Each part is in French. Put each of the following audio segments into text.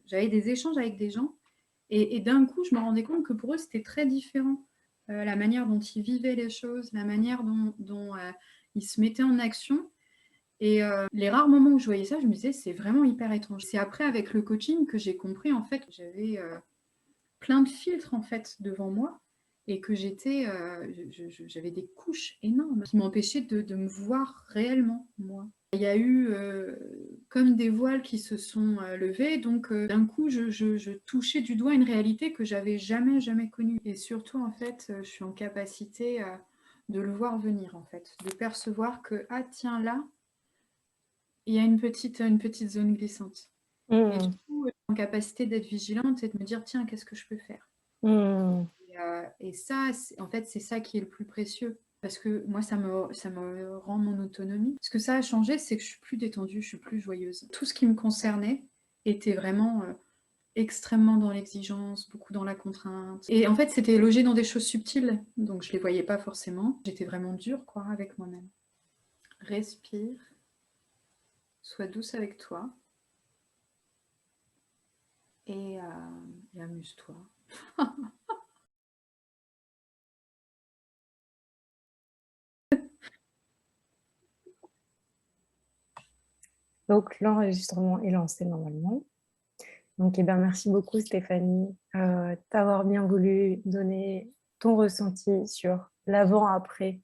j'avais des échanges avec des gens et d'un coup, je me rendais compte que pour eux, c'était très différent. La manière dont ils vivaient les choses, la manière dont ils se mettaient en action et les rares moments où je voyais ça, je me disais: «C'est vraiment hyper étrange». C'est après avec le coaching que j'ai compris en fait que j'avais, plein de filtres en fait devant moi et que j'étais, j'avais des couches énormes qui m'empêchaient de me voir réellement moi. Il y a eu, comme des voiles qui se sont, levés donc d'un coup je touchais du doigt une réalité que j'avais jamais, jamais connue et surtout en fait, je suis en capacité, de le voir venir en fait, de percevoir que: «Ah tiens là, il y a une petite zone glissante» et du Mmh. coup, en capacité d'être vigilante et de me dire: «Tiens, qu'est-ce que je peux faire?» Mmh. Et ça, c'est en fait, c'est ça qui est le plus précieux. Parce que moi, ça me rend mon autonomie. Ce que ça a changé, c'est que je suis plus détendue, je suis plus joyeuse. Tout ce qui me concernait était vraiment, extrêmement dans l'exigence, beaucoup dans la contrainte et en fait, c'était logé dans des choses subtiles, donc je les voyais pas forcément. J'étais vraiment dure, quoi, avec moi-même. Respire, sois douce avec toi et amuse-toi. Donc l'enregistrement est lancé normalement. Donc, eh ben, merci beaucoup Stéphanie, d'avoir bien voulu donner ton ressenti sur l'avant-après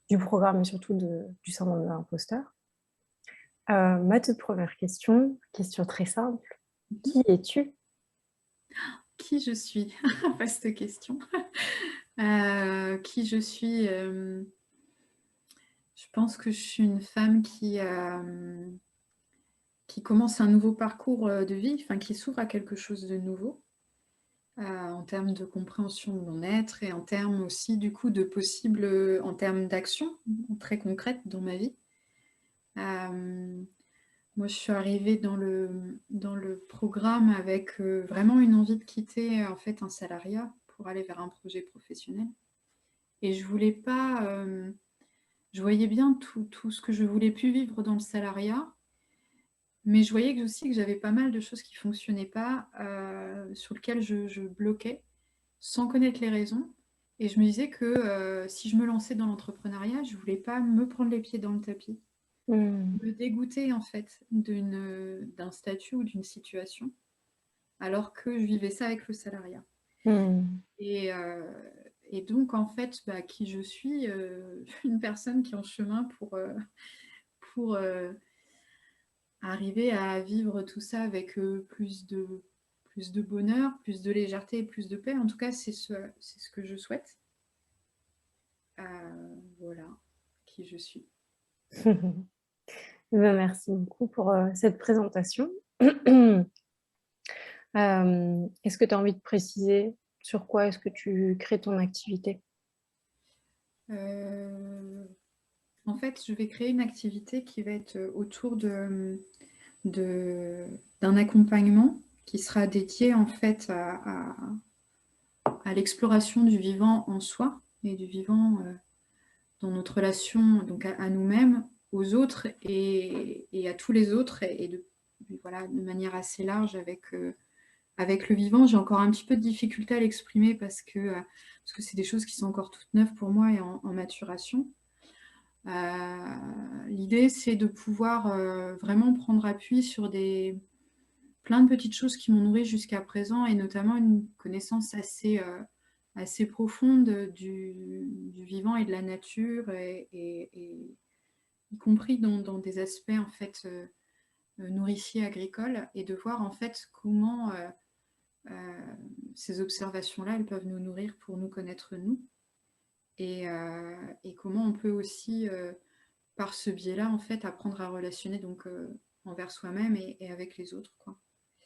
du programme et surtout du syndrome de l'imposteur. Ma toute première question très simple: Mmh. qui es-tu? Qui je suis? Vaste question. Qui je suis, je pense que je suis une femme qui commence un nouveau parcours, de vie, enfin qui s'ouvre à quelque chose de nouveau, en termes de compréhension de mon être et en termes aussi du coup de possibles, en termes d'action très concrètes dans ma vie. Hem, Moi je suis arrivée dans le programme avec, vraiment une envie de quitter, en fait un salariat pour aller vers un projet professionnel et je voulais pas, je voyais bien tout ce que je voulais plus vivre dans le salariat, mais je voyais que aussi que j'avais pas mal de choses qui fonctionnaient pas, sur lesquelles je bloquais, sans connaître les raisons et je me disais que, si je me lançais dans l'entrepreneuriat, je voulais pas me prendre les pieds dans le tapis, Mmh. me dégoûter en fait d'un statut ou d'une situation, alors que je vivais ça avec le salariat Mmh. et heu et donc en fait, bah, qui je suis, une personne qui est en chemin pour arriver à vivre tout ça avec, plus de bonheur, plus de légèreté et plus de paix. En tout cas, c'est ce que je souhaite. Voilà qui je suis. Eh ben, merci beaucoup pour, cette présentation. Est-ce que tu as envie de préciser sur quoi est-ce que tu crées ton activité? Heu, En fait, je vais créer une activité qui va être, autour de d'un accompagnement qui sera dédié en fait à l'exploration du vivant en soi et du vivant, dans notre relation donc à nous-mêmes, aux autres et à tous les autres et voilà, de manière assez large avec le vivant. J'ai encore un petit peu de difficulté à l'exprimer parce que c'est des choses qui sont encore toutes neuves pour moi et en maturation. L'idée, c'est de pouvoir, vraiment prendre appui sur plein de petites choses qui m'ont nourrie jusqu'à présent et notamment une connaissance assez profonde du vivant et de la nature et y compris dans des aspects en fait, nourriciers agricoles et de voir en fait comment, heu, ces observations-là, elles peuvent nous nourrir pour nous connaître nous et comment on peut aussi, par ce biais-là, en fait, apprendre à relationner donc, envers soi-même et avec les autres, quoi.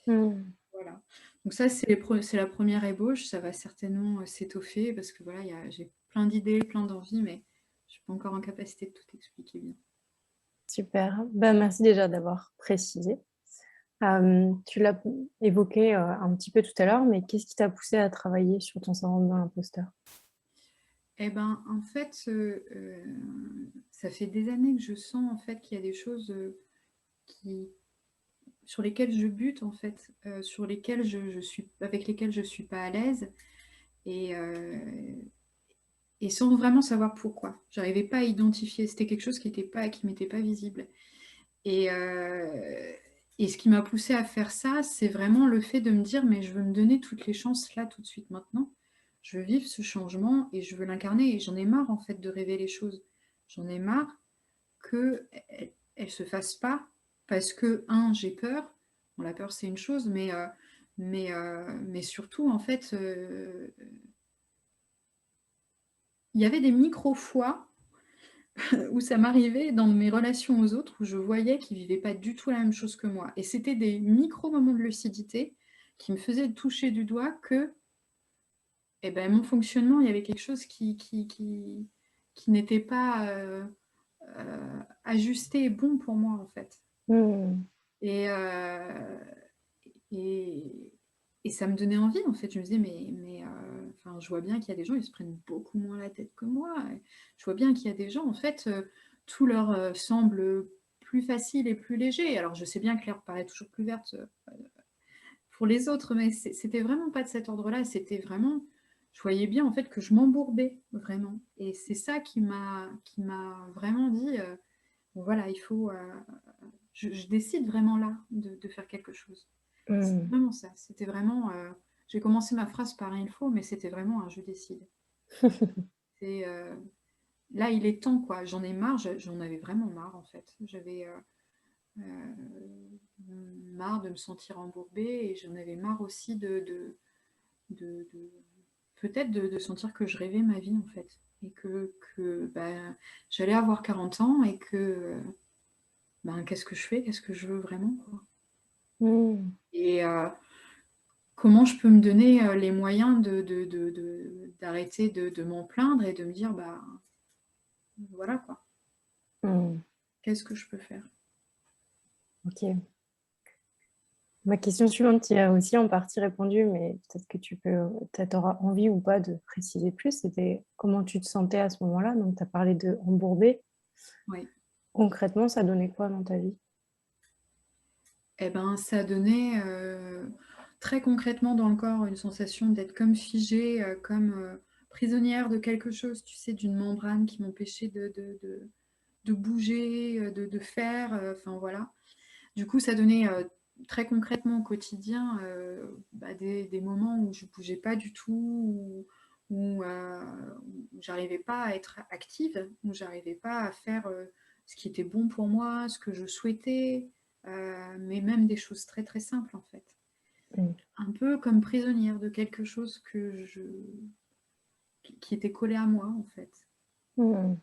Mmh. Voilà. Donc ça, c'est la première ébauche. Ça va certainement, s'étoffer parce que voilà, j'ai plein d'idées, plein d'envies, mais je suis pas encore en capacité de tout expliquer bien. Super. Bah, merci déjà d'avoir précisé. Tu l'as évoqué, un petit peu tout à l'heure, mais qu'est-ce qui t'a poussé à travailler sur ton syndrome de l'imposteur? Et ben, en fait, ça fait des années que je sens, en fait, qu'il y a des choses, qui sur lesquels je bute en fait, sur lesquels avec lesquels je suis pas à l'aise et et sans vraiment savoir pourquoi. J'arrivais pas à identifier, c'était quelque chose qui m'était pas visible et ce qui m'a poussée à faire ça, c'est vraiment le fait de me dire: «Mais je veux me donner toutes les chances là, tout de suite, maintenant. Je veux vivre ce changement et je veux l'incarner» et j'en ai marre en fait de rêver les choses. J'en ai marre qu'elles se fassent pas parce que, j'ai peur. Bon, la peur, c'est une chose, mais surtout, en fait, il y avait des micro-fois où ça m'arrivait dans mes relations aux autres, où je voyais qu'ils vivaient pas du tout la même chose que moi et c'était des micro-moments de lucidité qui me faisaient toucher du doigt que, eh ben, mon fonctionnement, il y avait quelque chose qui n'était pas, ajusté et bon pour moi, en fait. Mmh. Et et ça me donnait envie, en fait. Je me disais: «Mais enfin, je vois bien qu'il y a des gens, ils se prennent beaucoup moins la tête que moi et je vois bien qu'il y a des gens, en fait, tout leur, semble, plus facile et plus léger». Alors je sais bien que l'herbe paraît toujours plus verte, pour les autres, mais c'était vraiment pas de cet ordre-là. C'était vraiment je voyais bien, en fait, que je m'embourbais, vraiment et c'est ça qui m'a vraiment dit, «Bon voilà, il faut, je décide vraiment là de faire quelque chose». C'est Mmh. vraiment ça. C'était vraiment, j'ai commencé ma phrase par un «il faut», mais c'était vraiment un «je décide». C'est, là, il est temps, quoi. J'en ai marre, j'en avais vraiment marre, en fait. J'avais, marre de me sentir embourbée et j'en avais marre aussi de peut-être de sentir que je rêvais ma vie, en fait et bah, j'allais avoir 40 ans et que, ben, qu'est-ce que je fais? Qu'est-ce que je veux vraiment, quoi? Mmh. Et comment je peux me donner, les moyens d'arrêter de m'en plaindre et de me dire: «Bah, voilà quoi, Mmh. qu'est-ce que je peux faire?» OK. Ma question suivante, tu y as aussi en partie répondu, mais peut-être que tu auras envie ou pas de préciser plus. C'était comment tu te sentais à ce moment-là? Donc tu as parlé de embourbé. Oui. Concrètement, ça donnait quoi dans ta vie? Et ben, ça donnait, très concrètement dans le corps une sensation d'être comme figée, comme, prisonnière de quelque chose, tu sais, d'une membrane qui m'empêchait de bouger, de faire, enfin voilà. Du coup, ça donnait, très concrètement au quotidien, bah, des moments où je bougeais pas du tout, où j'arrivais pas à être active, où j'arrivais pas à faire, ce qui était bon pour moi, ce que je souhaitais, mais même des choses très, très simples, en fait. Mmh. Un peu comme prisonnière de quelque chose qui était collé à moi, en fait. Mmh.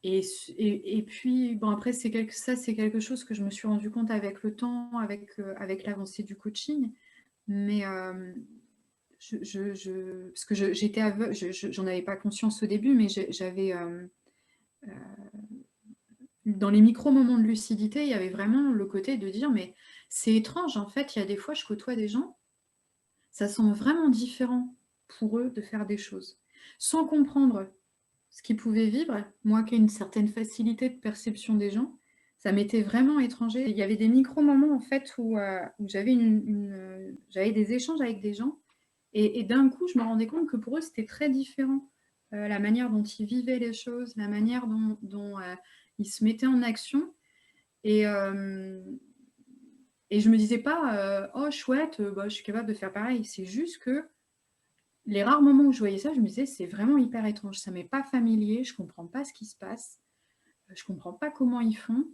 Et puis, bon, après, c'est quelque chose que je me suis rendu compte avec le temps, avec l'avancée du coaching. Mais, parce que j'étais aveugle, j'en avais pas conscience au début, mais j'avais, heu, dans les micro moments de lucidité, il y avait vraiment le côté de dire: «Mais c'est étrange, en fait, il y a des fois, je côtoie des gens, ça semble vraiment différent pour eux de faire des choses». Sans comprendre ce qu'ils pouvaient vivre, moi qui ai une certaine facilité de perception des gens, ça m'était vraiment étranger. Il y avait des micro moments en fait où j'avais j'avais des échanges avec des gens et d'un coup, je me rendais compte que pour eux, c'était très différent. La manière dont ils vivaient les choses, la manière dont ils se mettaient en action et je me disais pas, «Oh chouette, bah, je suis capable de faire pareil». C'est juste que les rares moments où je voyais ça, je me disais: «C'est vraiment hyper étrange, ça m'est pas familier, je comprends pas ce qui se passe, je comprends pas comment ils font»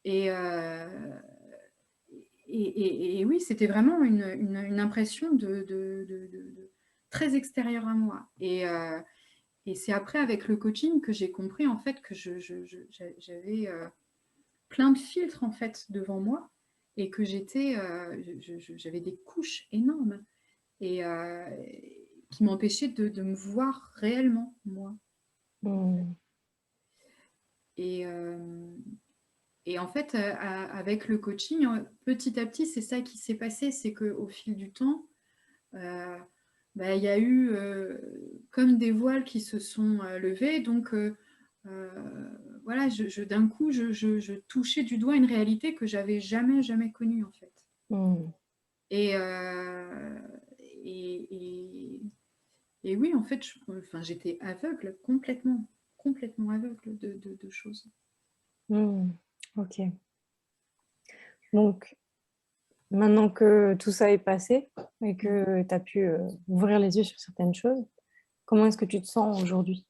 et oui, c'était vraiment une impression de très extérieure à moi et c'est après avec le coaching que j'ai compris en fait que j'avais, plein de filtres en fait devant moi et que j'avais des couches énormes et qui m'empêchaient de me voir réellement, moi. Mmh. Et en fait, avec le coaching, petit à petit, c'est ça qui s'est passé, c'est qu'au fil du temps, heu, bah, il y a eu, comme des voiles qui se sont, levés donc voilà, d'un coup, je touchais du doigt une réalité que j'avais jamais connue, en fait. Et, et oui, en fait, j'étais aveugle, complètement aveugle de choses. Ok. Donc, maintenant que tout ça est passé et que tu as pu ouvrir les yeux sur certaines choses, comment est-ce que tu te sens aujourd'hui?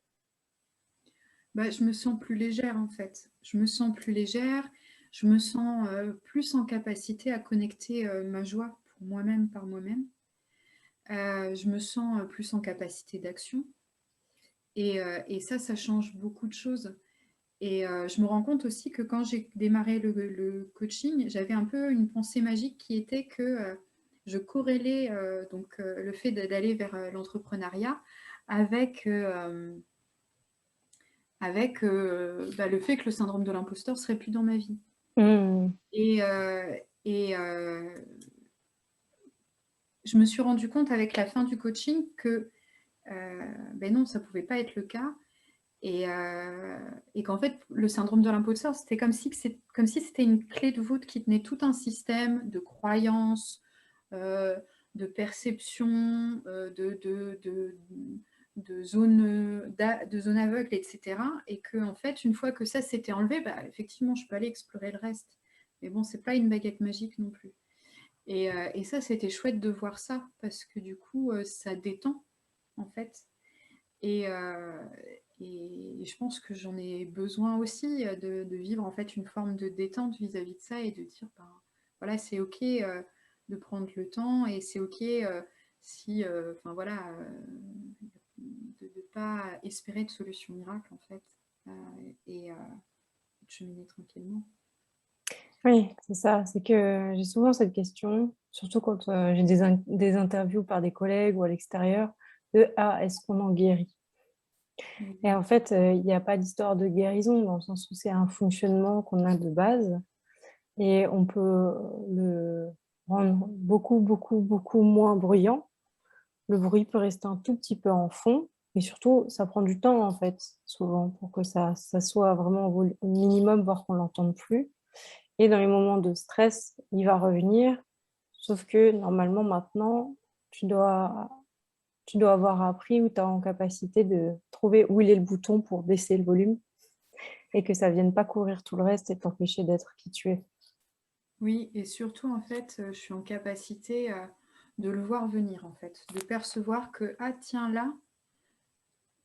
Je me sens plus légère, en fait. Je me sens plus légère, je me sens plus en capacité à connecter ma joie pour moi-même, par moi-même. Je me sens plus en capacité d'action. Et ça change beaucoup de choses. Et je me rends compte aussi que quand j'ai démarré le coaching, j'avais un peu une pensée magique qui était que je corrélais le fait d'aller vers l'entrepreneuriat avec, le fait que le syndrome de l'imposteur serait plus dans ma vie. Et je me suis rendu compte avec la fin du coaching que non, ça ne pouvait pas être le cas. Et qu'en fait, le syndrome de l'imposteur, c'était comme si c'était une clé de voûte qui tenait tout un système de croyances, de perception, de zones aveugles, etc. Et que, en fait, une fois que ça s'était enlevé, effectivement, je peux aller explorer le reste. Mais bon, c'est pas une baguette magique non plus. Et ça, c'était chouette de voir ça, parce que du coup, ça détend, en fait. Et je pense que j'en ai besoin aussi de vivre en fait une forme de détente vis-à-vis de ça et de dire, voilà, c'est OK de prendre le temps et c'est OK si, voilà, de ne pas espérer de solution miracle en fait et de cheminer tranquillement. Oui, c'est ça. C'est que j'ai souvent cette question, surtout quand j'ai des interviews par des collègues ou à l'extérieur, de « Ah, est-ce qu'on en guérit ?» Et en fait, il n'y a pas d'histoire de guérison dans le sens où c'est un fonctionnement qu'on a de base et on peut le rendre beaucoup moins bruyant. Le bruit peut rester un tout petit peu en fond et surtout, ça prend du temps en fait, souvent, pour que ça soit vraiment au minimum, voire qu'on l'entende plus. Et dans les moments de stress, il va revenir, sauf que normalement maintenant, tu dois avoir appris ou tu es en capacité de trouver où il est le bouton pour baisser le volume et que ça vienne pas courir tout le reste et t'empêcher d'être qui tu es. Oui, et surtout en fait, je suis en capacité de le voir venir en fait, de percevoir que, ah tiens là,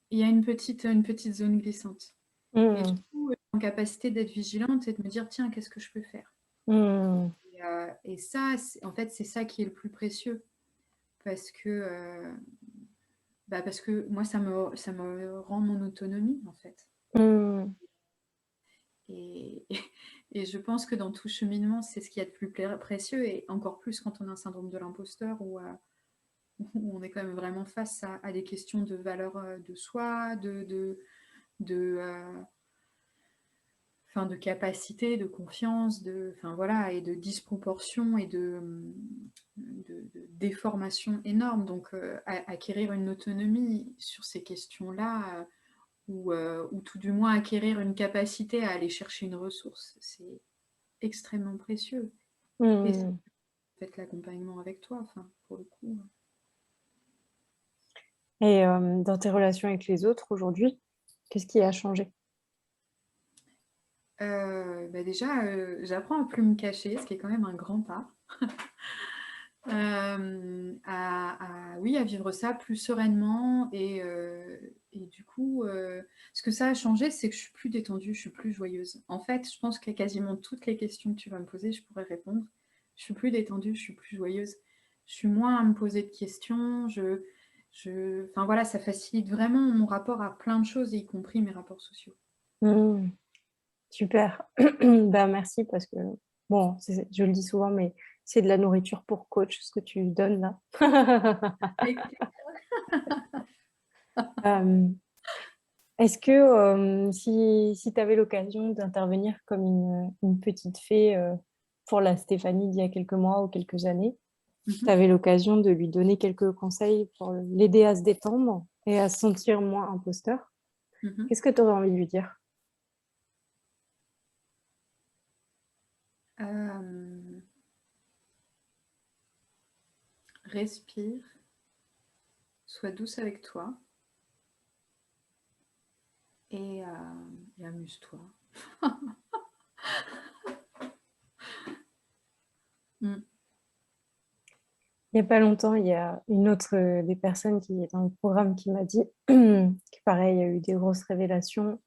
il y a une petite zone glissante. Et du coup, je suis en capacité d'être vigilante et de me dire, tiens, qu'est-ce que je peux faire? Et ça, en fait, c'est ça qui est le plus précieux. Parce que moi, ça me rend mon autonomie, en fait. Et, et je pense que dans tout cheminement, c'est ce qu'il y a de plus précieux, et encore plus quand on a un syndrome de l'imposteur, où on est quand même vraiment face à des questions de valeur de soi, de capacité, de confiance, voilà, et de disproportion et de déformation énorme. Donc, acquérir une autonomie sur ces questions-là, ou tout du moins acquérir une capacité à aller chercher une ressource, c'est extrêmement précieux. Et ça, fait l'accompagnement avec toi, pour le coup. Et dans tes relations avec les autres aujourd'hui, qu'est-ce qui a changé? Déjà, j'apprends à plus me cacher, ce qui est quand même un grand pas. Oui, à vivre ça plus sereinement. Et du coup, ce que ça a changé, c'est que je suis plus détendue, je suis plus joyeuse. En fait, je pense qu'à quasiment toutes les questions que tu vas me poser, je pourrais répondre. Je suis plus détendue, je suis plus joyeuse. Je suis moins à me poser de questions. Voilà, ça facilite vraiment mon rapport à plein de choses, y compris mes rapports sociaux. Super. Merci parce que, bon, je le dis souvent, mais c'est de la nourriture pour coach, ce que tu donnes là. Est-ce que si tu avais l'occasion d'intervenir comme une petite fée pour la Stéphanie d'il y a quelques mois ou quelques années, tu avais l'occasion de lui donner quelques conseils pour l'aider à se détendre et à se sentir moins imposteur, qu'est-ce que tu aurais envie de lui dire? respire, sois douce avec toi et amuse-toi. Mm. Il n'y a pas longtemps, il y a une autre des personnes qui est dans le programme qui m'a dit que pareil, il y a eu des grosses révélations.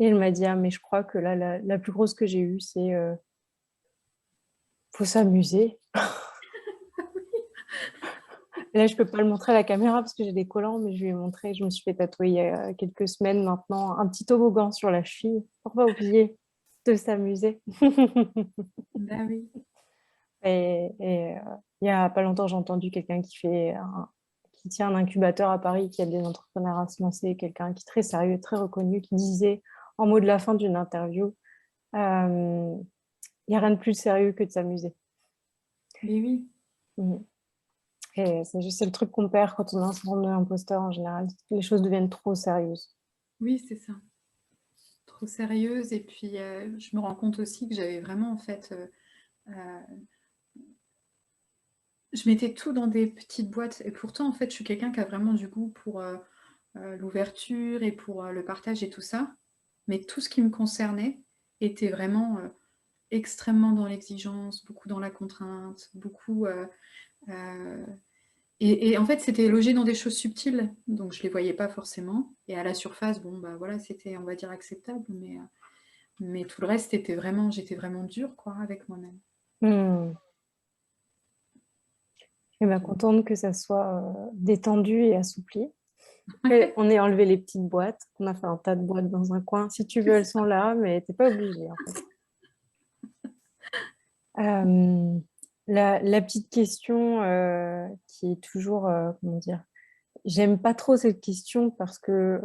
Et elle m'a dit, ah, mais je crois que là, la plus grosse que j'ai eue, c'est faut s'amuser. Là, je peux pas le montrer à la caméra parce que j'ai des collants, mais je lui ai montré, je me suis fait tatouer il y a quelques semaines maintenant, un petit toboggan sur la cheville pour pas oublier de s'amuser. Ben oui. Et il y a pas longtemps, j'ai entendu quelqu'un qui tient un incubateur à Paris, qui aide des entrepreneurs à se lancer, quelqu'un qui est très sérieux, très reconnu, qui disait en mot de la fin d'une interview, il n'y a rien de plus sérieux que de s'amuser. Mais oui. Mhm. Et c'est le truc qu'on perd quand on a un syndrome de l'imposteur en général. Les choses deviennent trop sérieuses. Oui, c'est ça. Trop sérieuse. Et puis, je me rends compte aussi que j'avais vraiment, en fait, je mettais tout dans des petites boîtes. Et pourtant, en fait, je suis quelqu'un qui a vraiment du goût pour l'ouverture et pour le partage et tout ça. Mais tout ce qui me concernait était vraiment extrêmement dans l'exigence, beaucoup dans la contrainte, beaucoup... et en fait, c'était logé dans des choses subtiles, donc je les voyais pas forcément. Et à la surface, bon, bah voilà, c'était, on va dire, acceptable, mais tout le reste, j'étais vraiment dure, quoi, avec moi-même. Et bien, Donc, contente que ça soit détendu et assoupli. Et on ait enlevé les petites boîtes. On a fait un tas de boîtes dans un coin. Si tu veux, elles sont là, mais t'es pas obligé, en fait. La petite question qui est toujours, comment dire, j'aime pas trop cette question parce que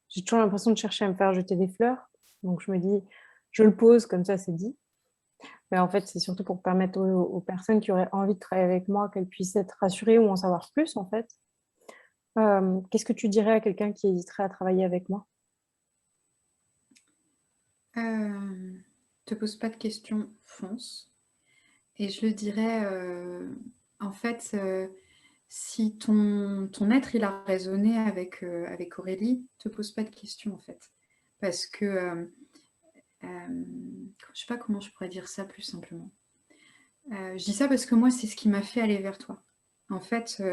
j'ai toujours l'impression de chercher à me faire jeter des fleurs. Donc je me dis, je le pose comme ça, c'est dit. Mais en fait, c'est surtout pour permettre aux personnes qui auraient envie de travailler avec moi qu'elles puissent être rassurées ou en savoir plus, en fait. Qu'est-ce que tu dirais à quelqu'un qui hésiterait à travailler avec moi? te pose pas de questions, fonce. Et je le dirais, en fait, si ton être, il a résonné avec Aurélie, te pose pas de questions, en fait. Parce que, je sais pas comment je pourrais dire ça plus simplement. Je dis ça parce que moi, c'est ce qui m'a fait aller vers toi. En fait,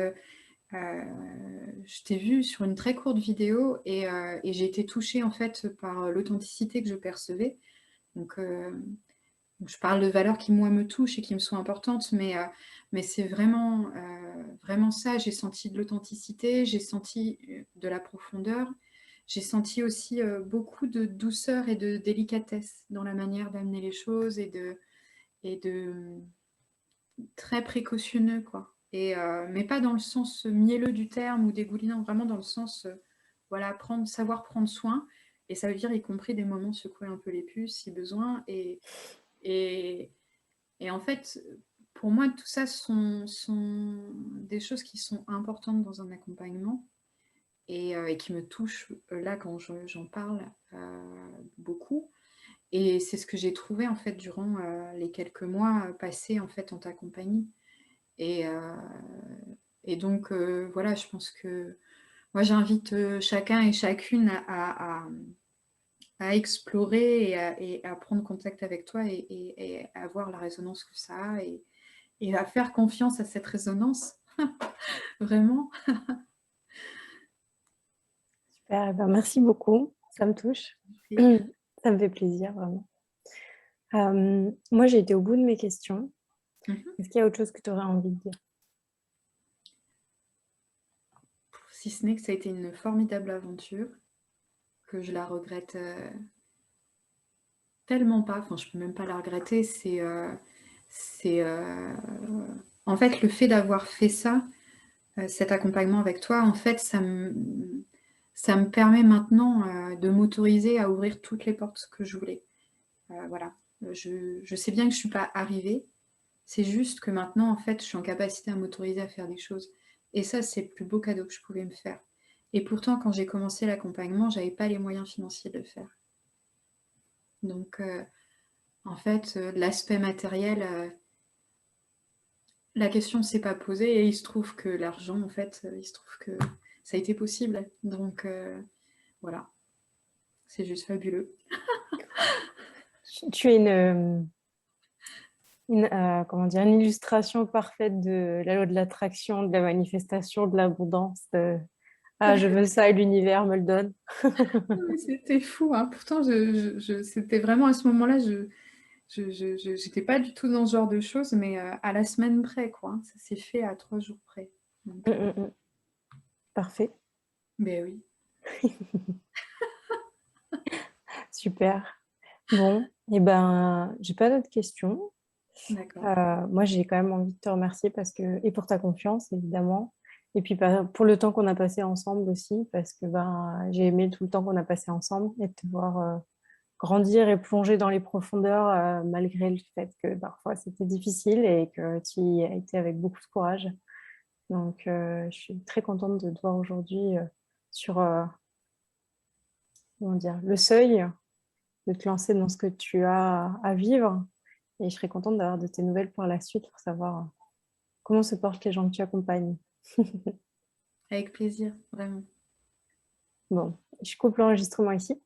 je t'ai vu sur une très courte vidéo et j'ai été touchée, en fait, par l'authenticité que je percevais. Donc, je parle de valeurs qui, moi, me touchent et qui me sont importantes, mais c'est vraiment, vraiment ça. J'ai senti de l'authenticité, j'ai senti de la profondeur, j'ai senti aussi beaucoup de douceur et de délicatesse dans la manière d'amener les choses et de très précautionneux, quoi. Mais pas dans le sens mielleux du terme ou dégoulinant, vraiment dans le sens, voilà, savoir prendre soin. Et ça veut dire y compris des moments secouer un peu les puces si besoin. Et, et en fait, pour moi, tout ça sont des choses qui sont importantes dans un accompagnement et qui me touchent là quand j'en parle beaucoup. Et c'est ce que j'ai trouvé en fait durant les quelques mois passés en fait en ta compagnie. Et, euh, et donc voilà, je pense que moi j'invite chacun et chacune à explorer et à prendre contact avec toi et à voir la résonance que ça a et à faire confiance à cette résonance. Vraiment. Super, eh ben, merci beaucoup. Ça me touche. Ça me fait plaisir, vraiment. Moi, j'ai été au bout de mes questions. Mhm. Est-ce qu'il y a autre chose que tu aurais envie de dire? Si ce n'est que ça a été une formidable aventure, que je la regrette tellement pas, enfin je peux même pas la regretter, en fait le fait d'avoir fait ça, cet accompagnement avec toi, en fait ça me permet maintenant de m'autoriser à ouvrir toutes les portes que je voulais. Voilà. Je sais bien que je suis pas arrivée, c'est juste que maintenant en fait je suis en capacité à m'autoriser à faire des choses. Et ça c'est le plus beau cadeau que je pouvais me faire. Et pourtant quand j'ai commencé l'accompagnement, j'avais pas les moyens financiers de le faire. Donc en fait, l'aspect matériel, la question ne s'est pas posée et il se trouve que l'argent, en fait, il se trouve que ça a été possible. Donc, voilà, c'est juste fabuleux. Tu es comment dire, une illustration parfaite de la loi de l'attraction, de la manifestation, de l'abondance. Ah, je veux ça et l'univers me le donne. Oui, c'était fou, hein. Pourtant, c'était vraiment à ce moment-là, j'étais pas du tout dans ce genre de choses, mais à la semaine près, quoi, hein. Ça s'est fait à 3 jours près. Donc, Parfait, ben oui, super. Bon, et ben, j'ai pas d'autres questions. d'accord. Moi, j'ai quand même envie de te remercier et pour ta confiance, évidemment. Et puis pour le temps qu'on a passé ensemble aussi, parce que j'ai aimé tout le temps qu'on a passé ensemble et de te voir grandir et plonger dans les profondeurs malgré le fait que parfois c'était difficile et que tu y as été avec beaucoup de courage. Donc, je suis très contente de te voir aujourd'hui sur comment dire, le seuil, de te lancer dans ce que tu as à vivre. Et je serais contente d'avoir de tes nouvelles pour la suite pour savoir comment se portent les gens que tu accompagnes. Avec plaisir, vraiment. Bon, je coupe l'enregistrement ici.